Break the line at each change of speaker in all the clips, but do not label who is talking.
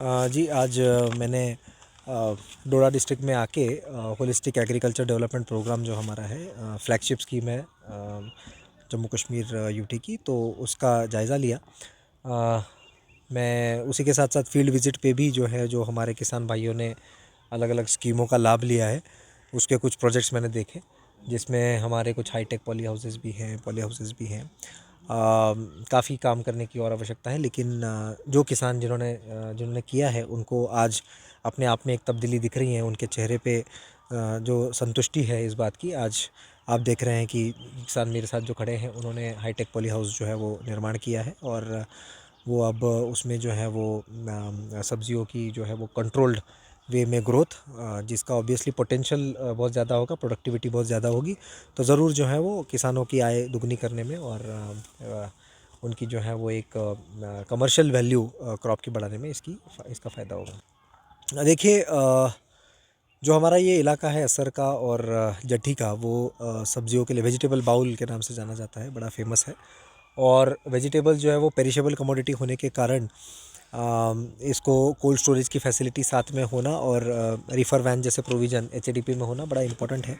जी आज मैंने डोडा डिस्ट्रिक्ट में आके होलिस्टिक एग्रीकल्चर डेवलपमेंट प्रोग्राम जो हमारा है फ्लैगशिप स्कीम है जम्मू कश्मीर यूटी की, तो उसका जायज़ा लिया। मैं उसी के साथ साथ फील्ड विज़िट पे भी जो है, जो हमारे किसान भाइयों ने अलग अलग स्कीमों का लाभ लिया है, उसके कुछ प्रोजेक्ट्स मैंने देखे, जिसमें हमारे कुछ हाईटेक पॉली हाउसेस भी हैं। काफ़ी काम करने की और आवश्यकता है, लेकिन जो किसान जिन्होंने किया है, उनको आज अपने आप में एक तब्दीली दिख रही है। उनके चेहरे पे जो संतुष्टि है इस बात की, आज आप देख रहे हैं कि किसान मेरे साथ जो खड़े हैं, उन्होंने हाईटेक पॉली हाउस जो है वो निर्माण किया है, और वो अब उसमें जो है वो सब्जियों की जो है वो कंट्रोल्ड वे में ग्रोथ, जिसका ऑब्वियसली पोटेंशियल बहुत ज़्यादा होगा, प्रोडक्टिविटी बहुत ज़्यादा होगी, तो ज़रूर जो है वो किसानों की आय दुगनी करने में और उनकी जो है वो एक कमर्शियल वैल्यू क्रॉप की बढ़ाने में इसका फ़ायदा होगा। देखिए, जो हमारा ये इलाका है असर का और जट्टी का, वो सब्जियों के लिए वेजिटेबल बाउल के नाम से जाना जाता है, बड़ा फेमस है। और वेजिटेबल जो है वो पेरिशेबल कमोडिटी होने के कारण इसको कोल्ड स्टोरेज की फैसिलिटी साथ में होना और रिफ़र वैन जैसे प्रोविज़न एचएडीपी में होना बड़ा इम्पोर्टेंट है।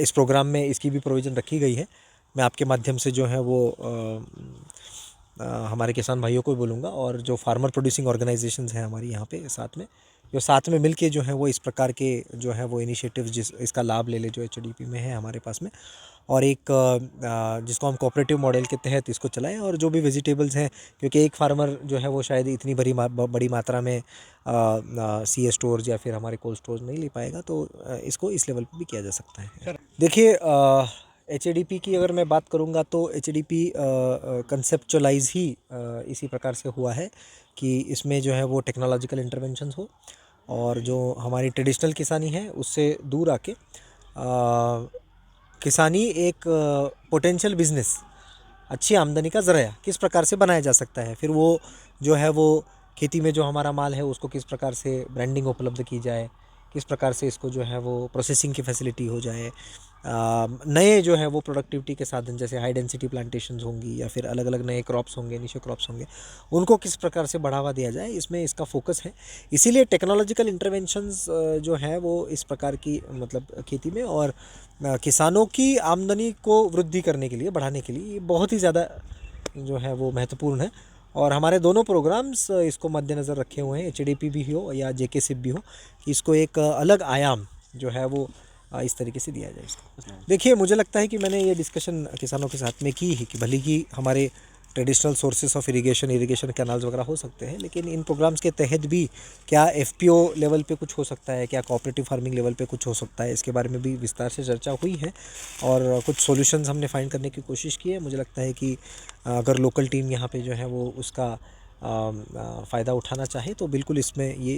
इस प्रोग्राम में इसकी भी प्रोविज़न रखी गई है। मैं आपके माध्यम से जो है वो हमारे किसान भाइयों को भी बोलूँगा, और जो फार्मर प्रोड्यूसिंग ऑर्गेनाइजेशंस हैं हमारी यहाँ पे साथ में मिलके जो है वो इस प्रकार के जो है वो इनिशिएटिव इसका लाभ ले ले, जो एचडीपी में है हमारे पास में, और एक जिसको हम कोऑपरेटिव मॉडल के तहत इसको चलाएं। और जो भी वेजिटेबल्स हैं, क्योंकि एक फार्मर जो है वो शायद इतनी बड़ी मात्रा में सी स्टोर्स या फिर हमारे कोल्ड स्टोर्स नहीं ले पाएगा, तो इसको इस लेवल पे भी किया जा सकता है। देखिए, एचएडीपी की अगर मैं बात करूंगा, तो एचएडीपी कंसेप्चुअलाइज ही इसी प्रकार से हुआ है कि इसमें जो है वो टेक्नोलॉजिकल इंटरवेंशंस हो, और जो हमारी ट्रेडिशनल किसानी है उससे दूर आके किसानी एक पोटेंशियल बिजनेस, अच्छी आमदनी का ज़रिया किस प्रकार से बनाया जा सकता है, फिर वो जो है वो खेती में जो हमारा माल है उसको किस प्रकार से ब्रांडिंग उपलब्ध की जाए, किस प्रकार से इसको जो है वो प्रोसेसिंग की फैसिलिटी हो जाए, नए जो है वो प्रोडक्टिविटी के साधन जैसे हाई डेंसिटी प्लांटेशंस होंगी या फिर अलग अलग नए क्रॉप्स होंगे, निशे क्रॉप्स होंगे, उनको किस प्रकार से बढ़ावा दिया जाए, इसमें इसका फोकस है। इसीलिए टेक्नोलॉजिकल इंटरवेंशंस जो है वो इस प्रकार की मतलब खेती में और किसानों की आमदनी को वृद्धि करने के लिए, बढ़ाने के लिए ये बहुत ही ज़्यादा जो है वो महत्वपूर्ण है। और हमारे दोनों प्रोग्राम्स इसको मद्देनज़र रखे हुए हैं, एचडीपी भी हो या जेकेसिप भी हो, कि इसको एक अलग आयाम जो है वो इस तरीके से दिया जाए इसको। देखिए, मुझे लगता है कि मैंने ये डिस्कशन किसानों के साथ में की है कि भले ही हमारे traditional sources of irrigation canals वगैरह हो सकते हैं, लेकिन इन प्रोग्राम्स के तहत भी क्या एफपीओ लेवल पे कुछ हो सकता है, क्या कोऑपरेटिव फार्मिंग लेवल पे कुछ हो सकता है, इसके बारे में भी विस्तार से चर्चा हुई है और कुछ सॉल्यूशंस हमने फाइंड करने की कोशिश की है। मुझे लगता है कि अगर लोकल टीम यहाँ पे जो है वो उसका फ़ायदा उठाना चाहे, तो बिल्कुल इसमें ये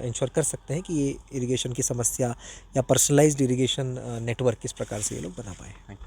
इंश्योर कर सकते हैं कि ये इरिगेशन की समस्या या पर्सनलाइज्ड इरिगेशन नेटवर्क किस प्रकार से ये लोग बना पाएँ।